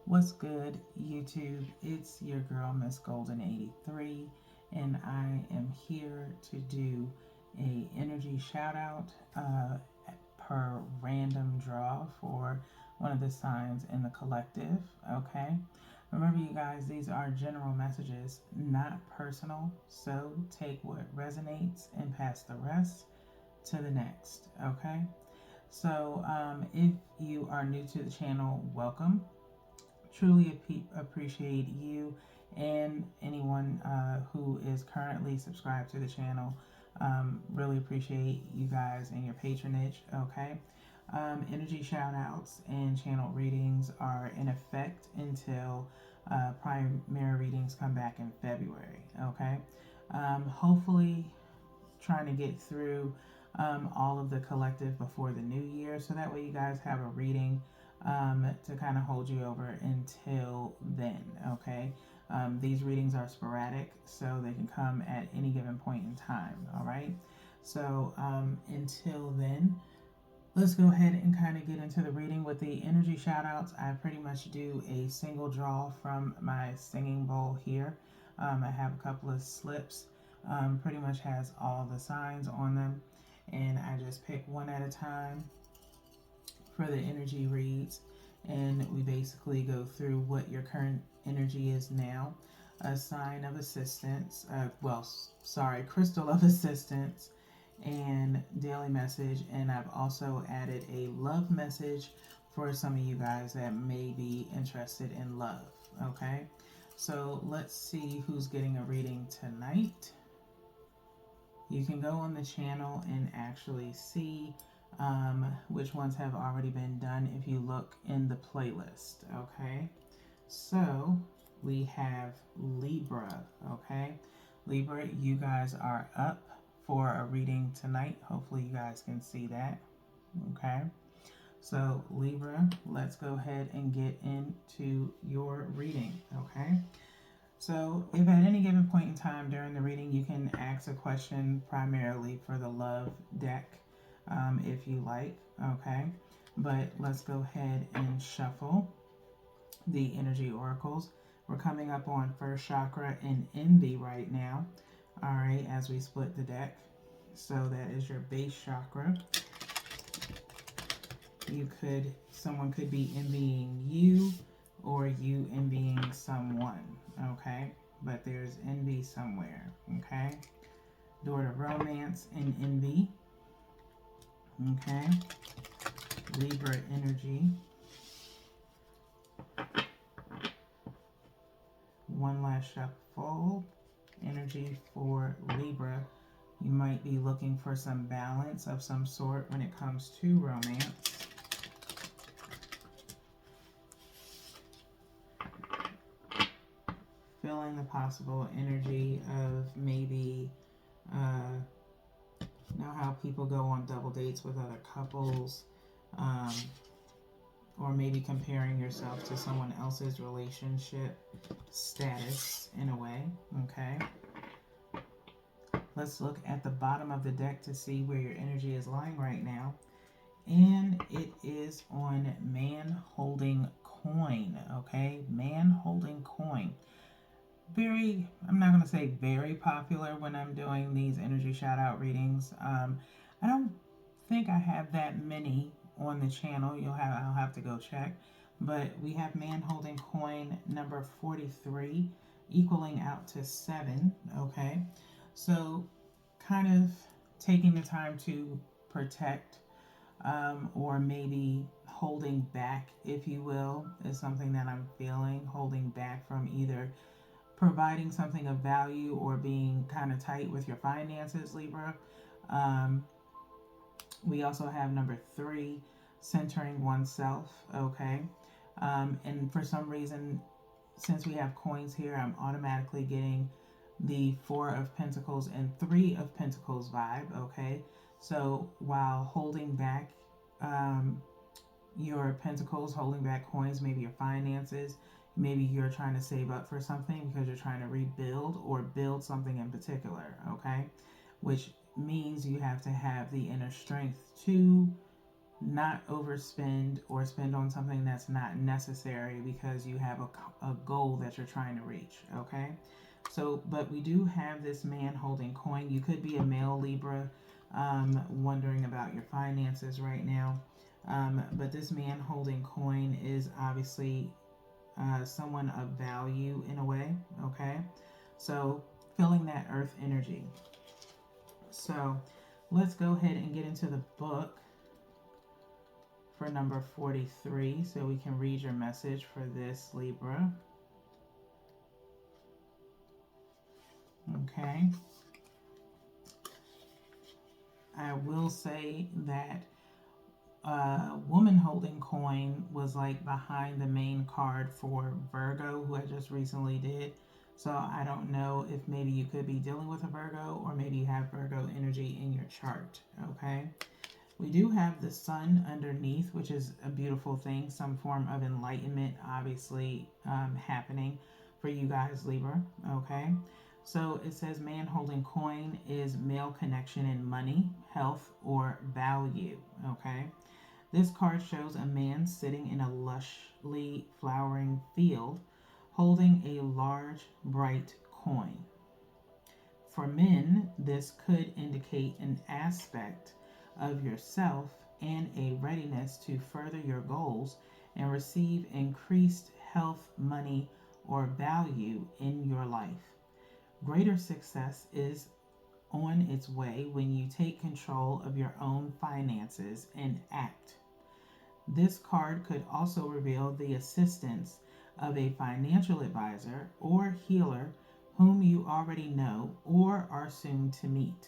What's good, YouTube? It's your girl, Miss Golden 83, and I am here to do a energy shout out per random draw for one of the signs in the collective. Okay, remember, you guys, these are general messages, not personal. So take what resonates and pass the rest to the next. Okay, so if you are new to the channel, welcome. Truly appreciate you and anyone who is currently subscribed to the channel. Really appreciate you guys and your patronage. Okay. Energy shout outs and channel readings are in effect until primary readings come back in February. Okay. Hopefully, trying to get through all of the collective before the new year, so that way you guys have a reading to kind of hold you over until then. Okay, these readings are sporadic, so they can come at any given point in time. All right, so until then, let's go ahead and kind of get into the reading with the energy shout outs. I pretty much do a single draw from my singing bowl here. I have a couple of slips, pretty much has all the signs on them, and I just pick one at a time for the energy reads, and we basically go through what your current energy is now, a sign of assistance, crystal of assistance, and daily message. And I've also added a love message for some of you guys that may be interested in love. Okay, so let's see who's getting a reading tonight. You can go on the channel and actually see which ones have already been done if you look in the playlist. Okay, so we have Libra. Okay, Libra, you guys are up for a reading tonight. Hopefully you guys can see that. Okay, so Libra, let's go ahead and get into your reading. Okay, so if at any given point in time during the reading you can ask a question primarily for the love deck, if you like. Okay, but let's go ahead and shuffle the energy oracles. We're coming up on first chakra and envy right now. All right, as we split the deck. So that is your base chakra. Someone could be envying you, or you envying someone. Okay, but there's envy somewhere. Okay, door to romance and envy. Okay, Libra energy. One last shuffle. Energy for Libra. You might be looking for some balance of some sort when it comes to romance. Feeling the possible energy of maybe, know how people go on double dates with other couples, or maybe comparing yourself to someone else's relationship status in a way. Okay, let's look at the bottom of the deck to see where your energy is lying right now, and it is on man holding coin. Okay, man holding coin. I'm not going to say very popular when I'm doing these energy shout out readings. I don't think I have that many on the channel. I'll have to go check. But we have man holding coin number 43 equaling out to 7. Okay, so kind of taking the time to protect, or maybe holding back, if you will, is something that I'm feeling. Holding back from either providing something of value or being kind of tight with your finances, Libra. We also have number 3, centering oneself. Okay, and for some reason, since we have coins here, I'm automatically getting the 4 of Pentacles and 3 of Pentacles vibe. Okay, so while holding back your pentacles, holding back coins, maybe your finances, maybe you're trying to save up for something because you're trying to rebuild or build something in particular. Okay, which means you have to have the inner strength to not overspend or spend on something that's not necessary because you have a goal that you're trying to reach. Okay, so but we do have this man holding coin. You could be a male Libra, wondering about your finances right now, but this man holding coin is obviously someone of value in a way. Okay, so feeling that earth energy. So let's go ahead and get into the book for number 43 so we can read your message for this Libra. Okay. I will say that woman holding coin was like behind the main card for Virgo, who I just recently did. So I don't know if maybe you could be dealing with a Virgo or maybe you have Virgo energy in your chart. Okay. We do have the sun underneath, which is a beautiful thing. Some form of enlightenment, obviously, happening for you guys, Libra. Okay. So it says man holding coin is male connection in money, health, or value. Okay. This card shows a man sitting in a lushly flowering field holding a large, bright coin. For men, this could indicate an aspect of yourself and a readiness to further your goals and receive increased health, money, or value in your life. Greater success is on its way when you take control of your own finances and act. This card could also reveal the assistance of a financial advisor or healer whom you already know or are soon to meet.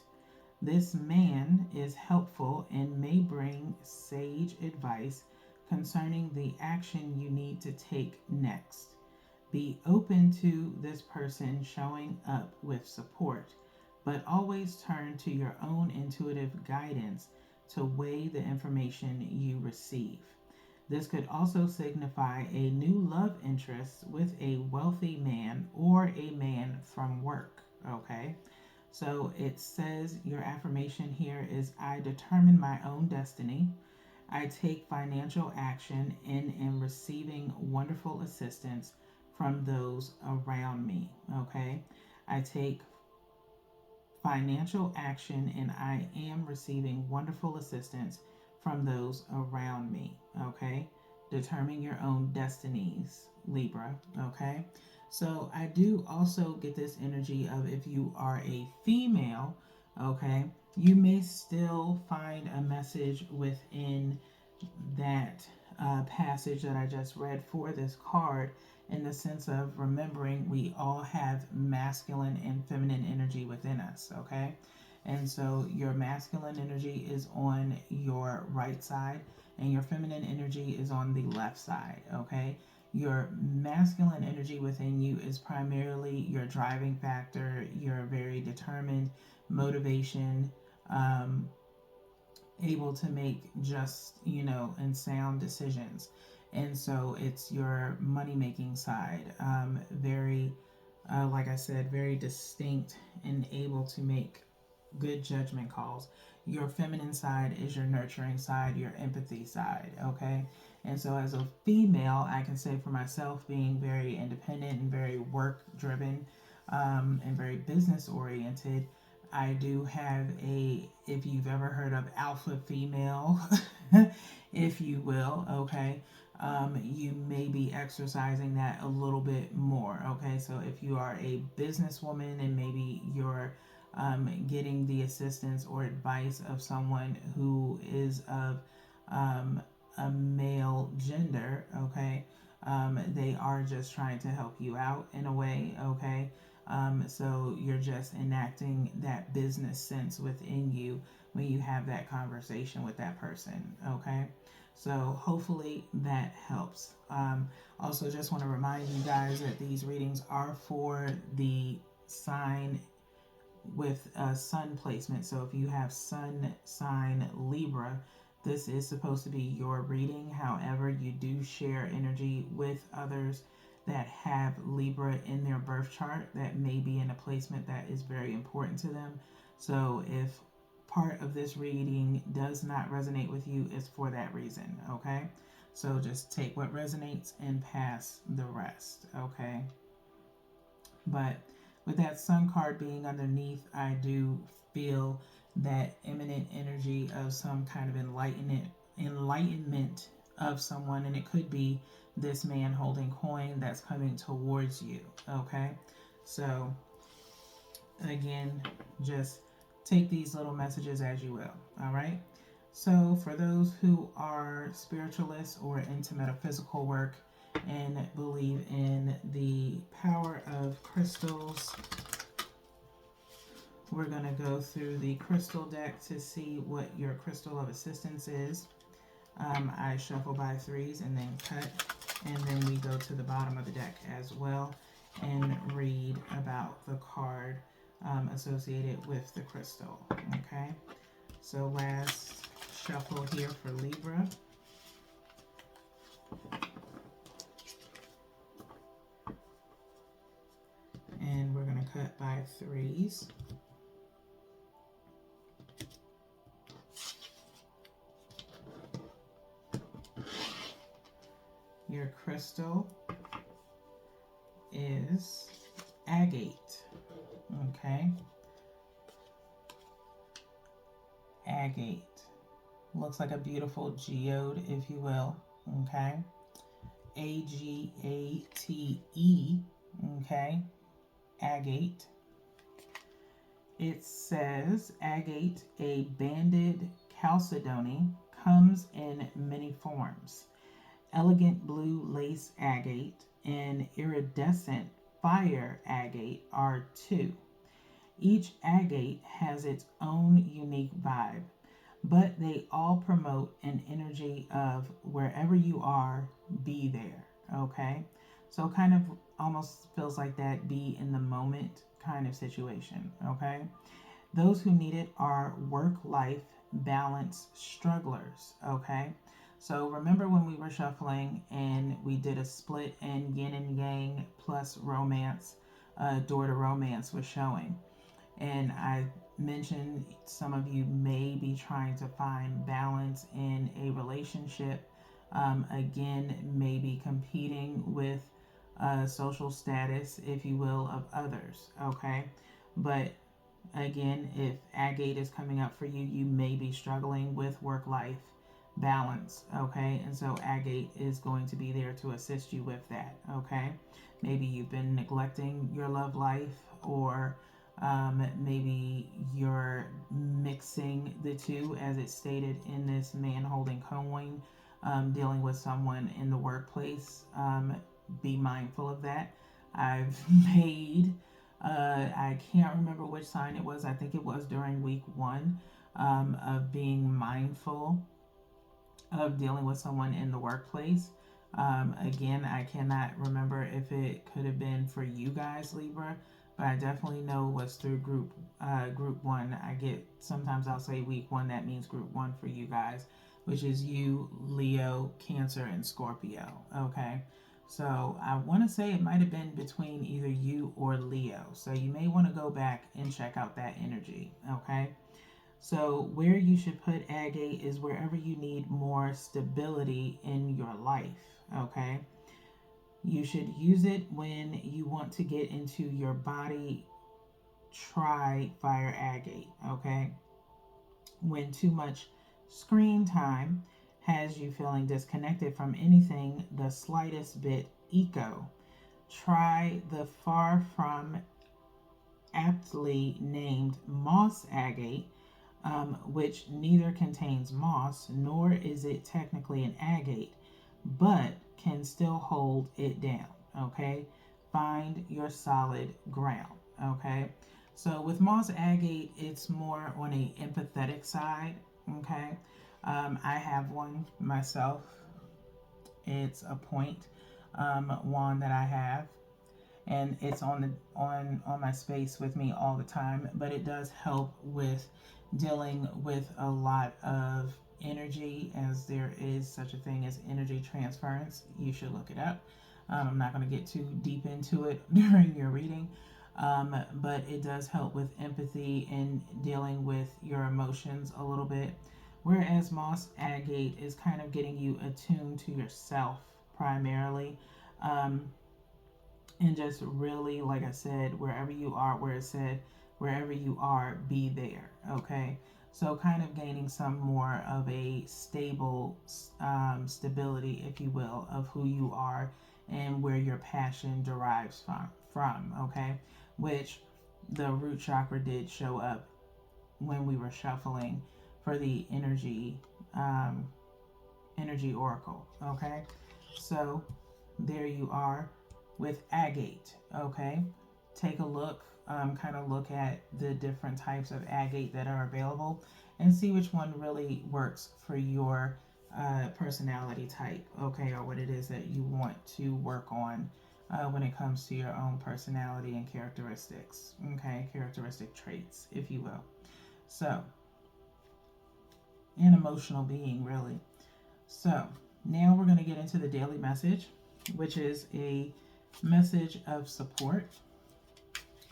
This man is helpful and may bring sage advice concerning the action you need to take next. Be open to this person showing up with support, but always turn to your own intuitive guidance to weigh the information you receive. This could also signify a new love interest with a wealthy man or a man from work. Okay, so it says your affirmation here is I determine my own destiny. I take financial action and am receiving wonderful assistance from those around me. Okay, I take financial action and I am receiving wonderful assistance from those around me. Okay, determine your own destinies, Libra. Okay, so I do also get this energy of if you are a female, okay, you may still find a message within that passage that I just read for this card, in the sense of remembering we all have masculine and feminine energy within us, okay? And so your masculine energy is on your right side and your feminine energy is on the left side, okay? Your masculine energy within you is primarily your driving factor, your very determined motivation, able to make just, and sound decisions. And so it's your money making side, very, like I said, very distinct and able to make good judgment calls. Your feminine side is your nurturing side, your empathy side, okay? And so as a female, I can say for myself, being very independent and very work driven, and very business oriented, I do have if you've ever heard of alpha female, if you will, okay, you may be exercising that a little bit more, okay? So if you are a businesswoman and maybe you're getting the assistance or advice of someone who is of a male gender, okay, they are just trying to help you out in a way, okay? So you're just enacting that business sense within you when you have that conversation with that person, okay? So hopefully that helps. Also, just want to remind you guys that these readings are for the sign with sun placement. So if you have sun sign Libra, this is supposed to be your reading. However, you do share energy with others that have Libra in their birth chart that may be in a placement that is very important to them. So if part of this reading does not resonate with you, it's for that reason, okay? So just take what resonates and pass the rest, okay? But with that sun card being underneath, I do feel that imminent energy of some kind of enlightenment of someone, and it could be this man holding coin that's coming towards you, okay? So again, just take these little messages as you will, all right? So for those who are spiritualists or into metaphysical work and believe in the power of crystals, we're going to go through the crystal deck to see what your crystal of assistance is. I shuffle by threes and then cut, and then we go to the bottom of the deck as well and read about the card associated with the crystal, okay? So last shuffle here for Libra. And we're going to cut by threes. Your crystal is agate, okay? Agate. Looks like a beautiful geode, if you will, okay? A-G-A-T-E, okay? Agate. It says agate, a banded chalcedony, comes in many forms. Elegant blue lace agate and iridescent fire agate are two. Each agate has its own unique vibe, but they all promote an energy of wherever you are, be there, okay? So kind of almost feels like that be in the moment kind of situation, okay? Those who need it are work-life balance strugglers, okay? So remember when we were shuffling and we did a split and yin and yang plus romance, door to romance was showing. And I mentioned some of you may be trying to find balance in a relationship. Again, maybe competing with social status, if you will, of others, okay? But again, if agate is coming up for you, you may be struggling with work-life balance, okay? And so agate is going to be there to assist you with that, okay? Maybe you've been neglecting your love life, or maybe you're mixing the two, as it's stated in this man holding coin, dealing with someone in the workplace. Be mindful of that. I've made, I can't remember which sign it was. I think it was during week 1, of being mindful of dealing with someone in the workplace. Again, I cannot remember if it could have been for you guys, Libra, but I definitely know what's through group 1. I get, sometimes I'll say week 1, that means group 1 for you guys, which is you, Leo, Cancer, and Scorpio, okay? So I want to say it might have been between either you or Leo. So you may want to go back and check out that energy, okay? So where you should put agate is wherever you need more stability in your life, okay? You should use it when you want to get into your body. Try fire agate, okay? When too much screen time has you feeling disconnected from anything the slightest bit eco, try the far from aptly named moss agate, which neither contains moss nor is it technically an agate, but can still hold it down, okay? Find your solid ground, okay? So with moss agate, it's more on a empathetic side, okay? I have one myself. It's a point wand that I have, and it's on my space with me all the time, but it does help with dealing with a lot of energy, as there is such a thing as energy transference. You should look it up. I'm not going to get too deep into it during your reading, But it does help with empathy and dealing with your emotions a little bit. Whereas moss agate is kind of getting you attuned to yourself primarily. Um, and just really, like I said, wherever you are, where it said, wherever you are, be there. Okay. So, kind of gaining some more of a stable stability, if you will, of who you are and where your passion derives from. Okay. Which the root chakra did show up when we were shuffling for the um, energy oracle. Okay. So, there you are with agate. Okay, take a look, kind of look at the different types of agate that are available and see which one really works for your personality type. Okay, or what it is that you want to work on when it comes to your own personality and characteristics. Okay, characteristic traits, if you will. So, an emotional being, really. So, now we're going to get into the daily message, which is a message of support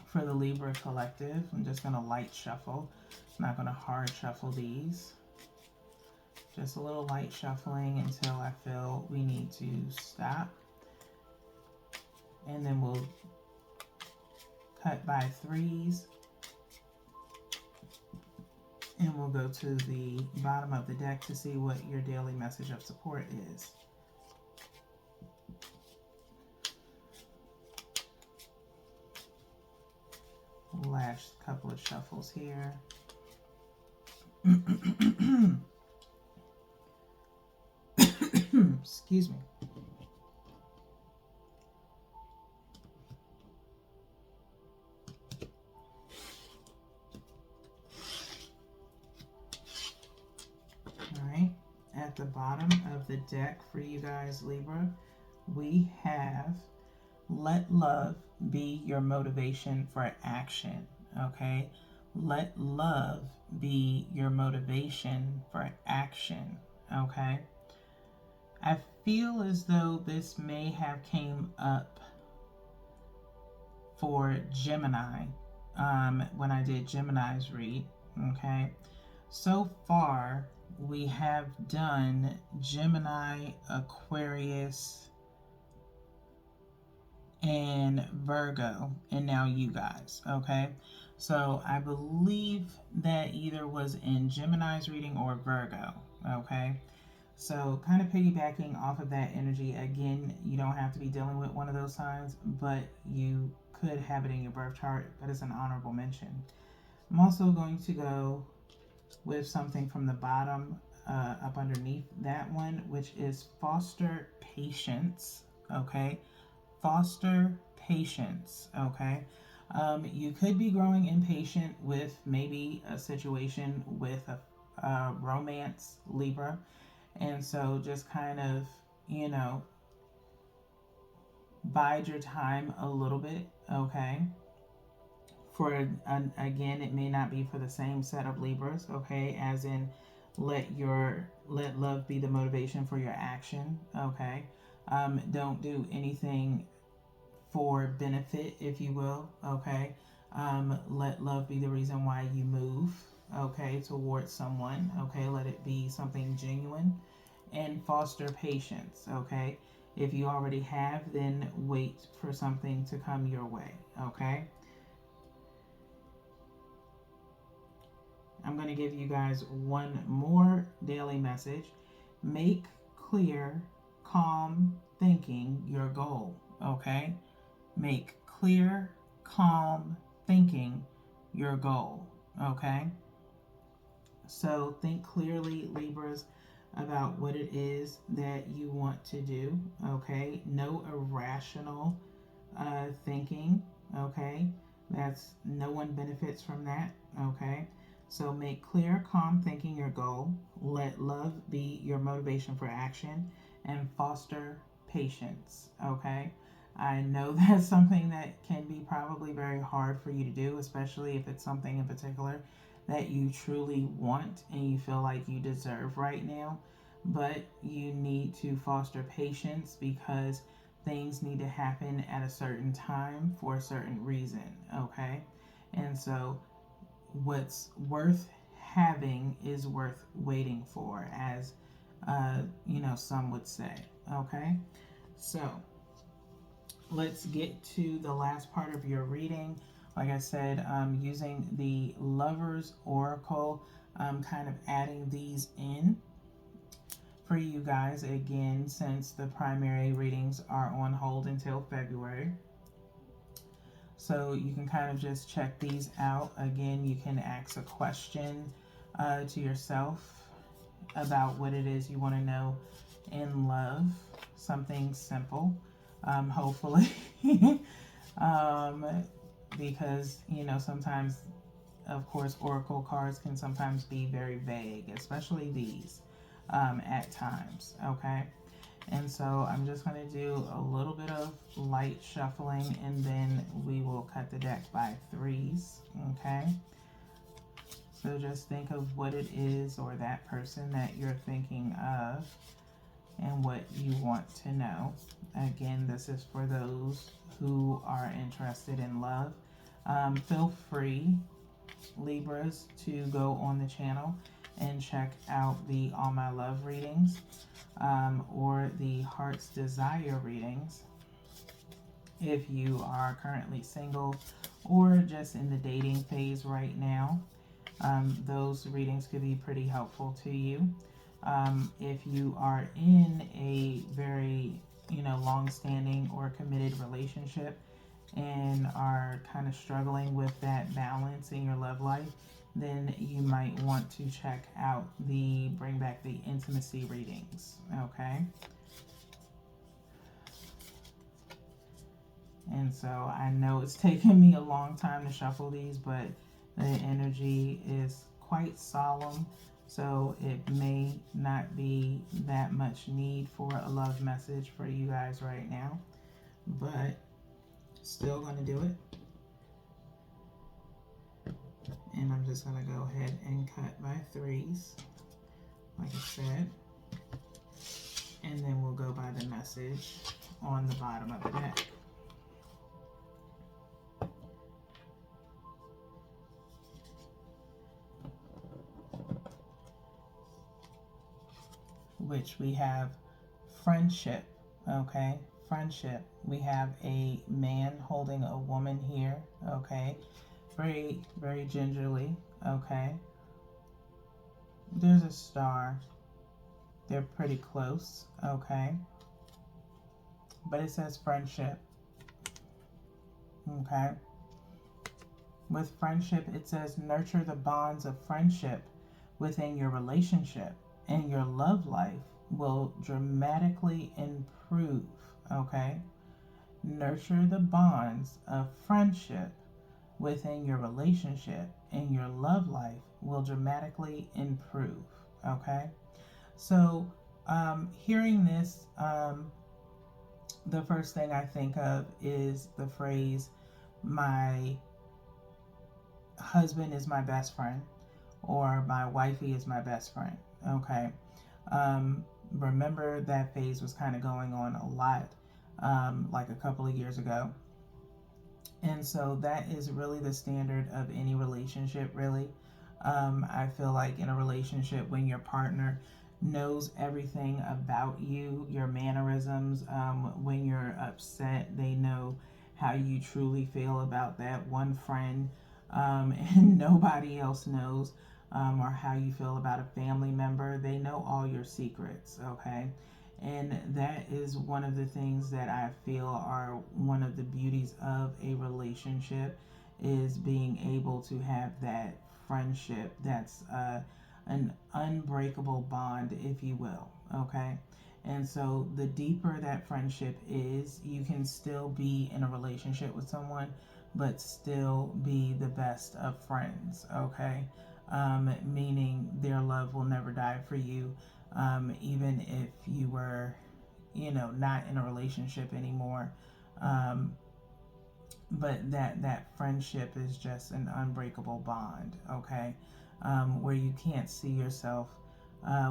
for the Libra collective. I'm just going to light shuffle. I'm not going to hard shuffle these. Just a little light shuffling until I feel we need to stop. And then we'll cut by threes. And we'll go to the bottom of the deck to see what your daily message of support is. Last couple of shuffles here. Excuse me. All right. At the bottom of the deck for you guys, Libra, we have let love be your motivation for action. Okay. Let love be your motivation for action. Okay. I feel as though this may have came up for Gemini when I did Gemini's read. Okay. So far, we have done Gemini, Aquarius, and Virgo, and now you guys. Okay. So I believe that either was in Gemini's reading or Virgo. Okay. So, kind of piggybacking off of that energy, again, you don't have to be dealing with one of those signs, but you could have it in your birth chart, but it's an honorable mention. I'm also going to go with something from the bottom up underneath that one, which is foster patience. Okay. Foster patience. Okay. You could be growing impatient with maybe a situation with a romance, Libra. And so just kind of, bide your time a little bit, okay? Again, it may not be for the same set of Libras, okay? As in, let love be the motivation for your action, okay? Don't do anything for benefit, if you will, okay? Let love be the reason why you move, okay, towards someone, okay? Let it be something genuine. And foster patience, okay? If you already have, then wait for something to come your way, okay? I'm going to give you guys one more daily message. Make clear, calm thinking your goal, okay? Make clear, calm thinking your goal, okay? So think clearly, Libras, about what it is that you want to do, okay? No irrational thinking, okay? No one benefits from that, okay? So make clear, calm thinking your goal. Let love be your motivation for action, and foster patience, okay? I know that's something that can be probably very hard for you to do, especially if it's something in particular that you truly want and you feel like you deserve right now. But you need to foster patience because things need to happen at a certain time for a certain reason, okay? And so what's worth having is worth waiting for, as some would say, okay? So let's get to the last part of your reading. Like I said, using the Lover's Oracle, kind of adding these in for you guys again, since the primary readings are on hold until February. So you can kind of just check these out. Again, you can ask a question to yourself about what it is you want to know in love. Something simple, hopefully. Because, sometimes, of course, oracle cards can sometimes be very vague, especially these at times, okay? And so I'm just going to do a little bit of light shuffling, and then we will cut the deck by threes, okay? So just think of what it is, or that person that you're thinking of, and what you want to know. Again, this is for those who are interested in love. Feel free, Libras, to go on the channel and check out the All My Love readings, or the Heart's Desire readings if you are currently single or just in the dating phase right now. Those readings could be pretty helpful to you. If you are in a very long-standing or committed relationship and are kind of struggling with that balance in your love life, then you might want to check out the Bring Back the Intimacy readings, okay? And so I know it's taken me a long time to shuffle these, but the energy is quite solemn, so it may not be that much need for a love message for you guys right now, but still going to do it. And I'm just going to go ahead and cut by threes, like I said. And then we'll go by the message on the bottom of the deck. Which we have friendship, okay? Friendship. We have a man holding a woman here, okay? Very, very gingerly, okay? There's a star. They're pretty close, okay? But it says friendship, okay? With friendship, it says nurture the bonds of friendship within your relationship, and your love life will dramatically improve, okay? Nurture the bonds of friendship within your relationship, and your love life will dramatically improve, okay? So hearing this, the first thing I think of is the phrase, my husband is my best friend, or my wifey is my best friend, okay? Remember that phase was kind of going on a lot, like a couple of years ago. And so that is really the standard of any relationship, really. I feel like in a relationship, when your partner knows everything about you, your mannerisms, when you're upset, they know how you truly feel about that one friend, and nobody else knows, or how you feel about a family member. They know all your secrets, okay? And that is one of the things that I feel are one of the beauties of a relationship, is being able to have that friendship that's an unbreakable bond, if you will, okay? And so the deeper that friendship is, you can still be in a relationship with someone, but still be the best of friends, okay? Meaning their love will never die for you. Even if you were, not in a relationship anymore. But that friendship is just an unbreakable bond, okay? Where you can't see yourself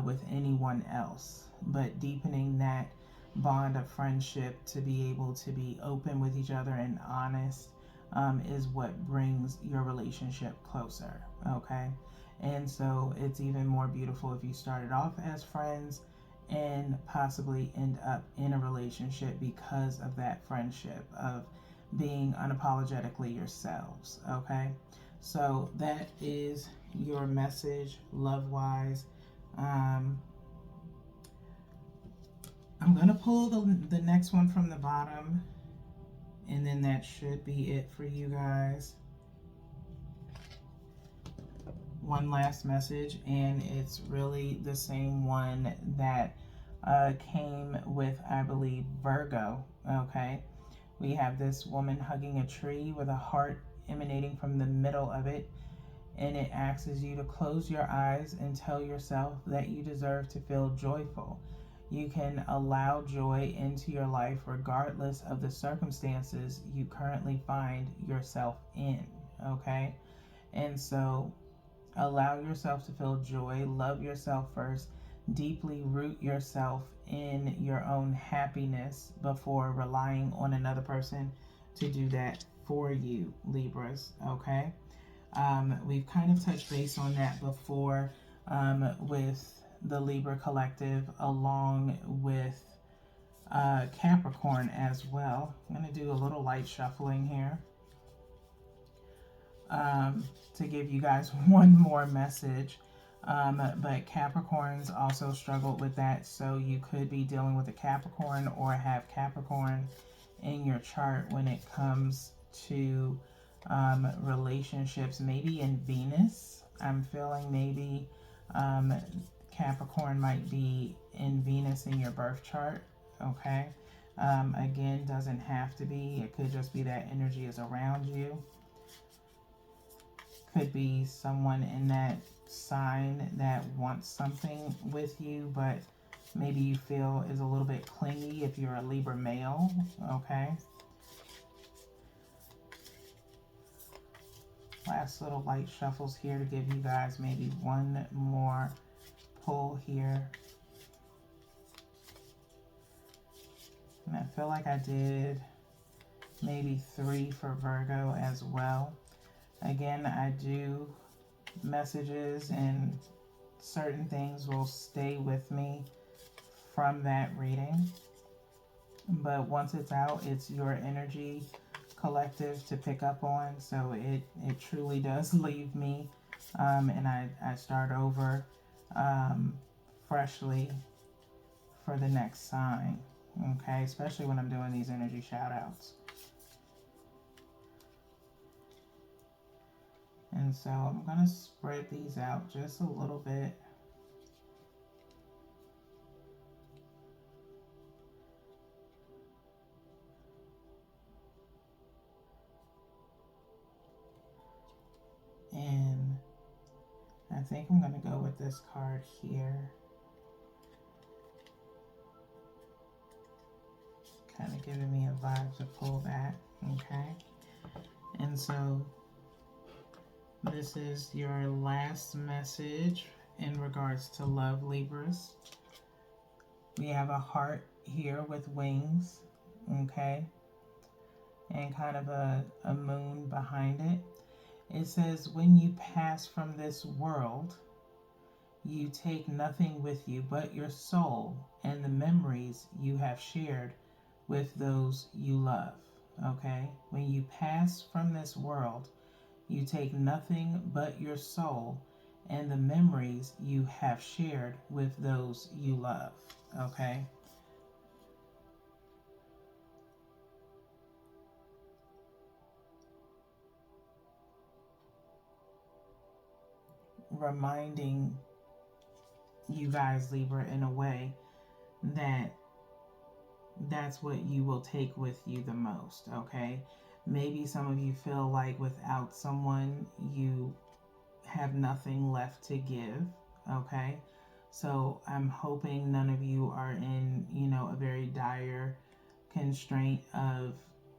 with anyone else. But deepening that bond of friendship, to be able to be open with each other and honest, is what brings your relationship closer. Okay. And so it's even more beautiful if you started off as friends and possibly end up in a relationship because of that friendship, of being unapologetically yourselves. Okay. So that is your message, love wise. Um, I'm going to pull the next one from the bottom, and then that should be it for you guys. One last message, and it's really the same one that came with, I believe, Virgo. Okay. We have this woman hugging a tree with a heart emanating from the middle of it, and it asks you to close your eyes and tell yourself that you deserve to feel joyful. You can allow joy into your life regardless of the circumstances you currently find yourself in. Okay. And so allow yourself to feel joy, love yourself first, deeply root yourself in your own happiness before relying on another person to do that for you, Libras. Okay. We've kind of touched base on that before, with the Libra collective, along with Capricorn as well. I'm going to do a little light shuffling here, to give you guys one more message. But Capricorns also struggled with that, so you could be dealing with a Capricorn or have Capricorn in your chart when it comes to relationships, maybe in Venus. I'm feeling maybe Capricorn might be in Venus in your birth chart. Okay. Again, doesn't have to be. It could just be that energy is around you. Could be someone in that sign that wants something with you, but maybe you feel is a little bit clingy if you're a Libra male. Okay. Last little light shuffles here to give you guys maybe one more pull here. And I feel like I did maybe 3 for Virgo as well. Again, I do messages, and certain things will stay with me from that reading. But once it's out, it's your energy collective to pick up on. So it truly does leave me, and I start over freshly for the next sign. Okay, especially when I'm doing these energy shout outs. And so I'm going to spread these out just a little bit. And I think I'm going to go with this card here. Kind of giving me a vibe to pull that. Okay. And so this is your last message in regards to love, Libras. We have a heart here with wings, okay, and kind of a moon behind it. It says, when you pass from this world, you take nothing with you but your soul and the memories you have shared with those you love, okay? When you pass from this world, you take nothing but your soul and the memories you have shared with those you love. Okay? Reminding you guys, Libra, in a way that that's what you will take with you the most. Okay? Maybe some of you feel like without someone, you have nothing left to give. Okay? So I'm hoping none of you are in, a very dire constraint of,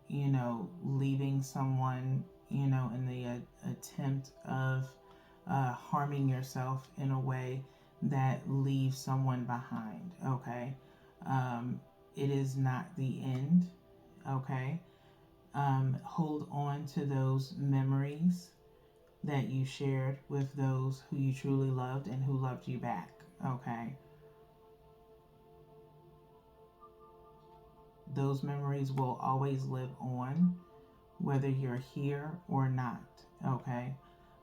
leaving someone, in the attempt of harming yourself in a way that leaves someone behind. Okay. it is not the end. Okay. Hold on to those memories that you shared with those who you truly loved and who loved you back. Okay. Those memories will always live on, whether you're here or not. Okay.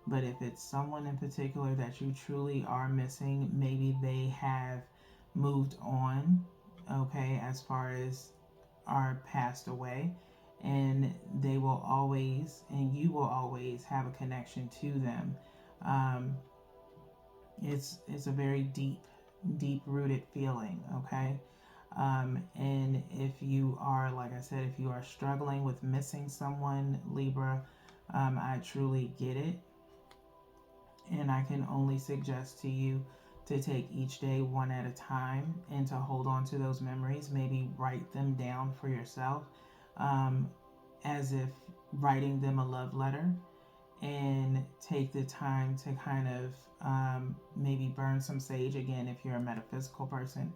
But if it's someone in particular that you truly are missing, maybe they have moved on, okay, as far as are passed away, and they will always, and you will always have a connection to them. Um, it's a very deep rooted feeling, okay. And if you are, like I said, if you are struggling with missing someone, Libra, I truly get it. And I can only suggest to you to take each day one at a time and to hold on to those memories. Maybe write them down for yourself, um, as if writing them a love letter, and take the time to kind of maybe burn some sage. Again, if you're a metaphysical person,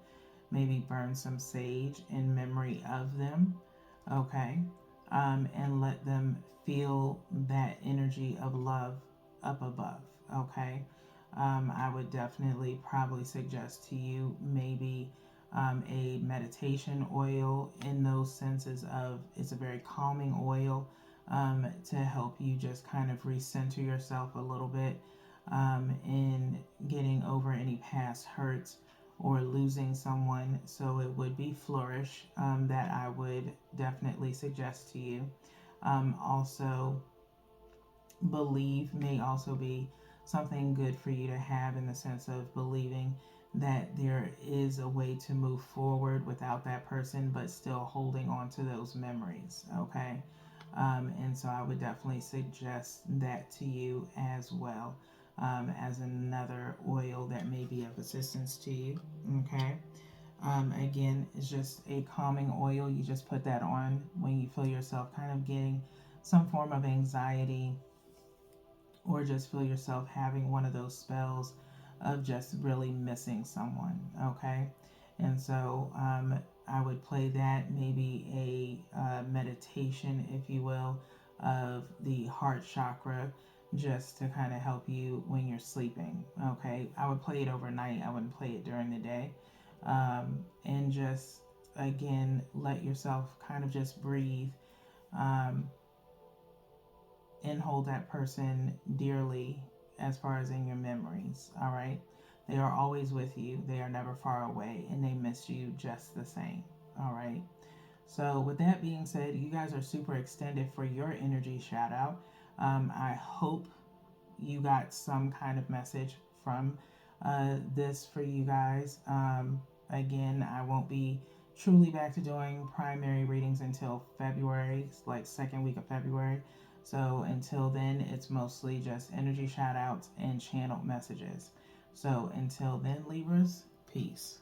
maybe burn some sage in memory of them, okay? And let them feel that energy of love up above, okay? I would definitely probably suggest to you maybe a meditation oil, in those senses of it's a very calming oil, to help you just kind of recenter yourself a little bit, in getting over any past hurts or losing someone. So it would be Flourish, that I would definitely suggest to you. Also, Believe may also be something good for you to have, in the sense of believing that there is a way to move forward without that person, but still holding on to those memories. Okay. And so I would definitely suggest that to you as well, as another oil that may be of assistance to you. Okay. Again, it's just a calming oil. You just put that on when you feel yourself kind of getting some form of anxiety, or just feel yourself having one of those spells of just really missing someone. Okay. And so I would play that, maybe a meditation, if you will, of the heart chakra, just to kind of help you when you're sleeping. Okay. I would play it overnight, I wouldn't play it during the day. And just, again, let yourself kind of just breathe. Um, and hold that person dearly, as far as in your memories. All right. They are always with you. They are never far away, and they miss you just the same. All right. So, with that being said, you guys are super extended for your energy shout out. I hope you got some kind of message from this for you guys. Again, I won't be truly back to doing primary readings until February, like second week of February. So until then, it's mostly just energy shout outs and channeled messages. So until then, Libras, peace.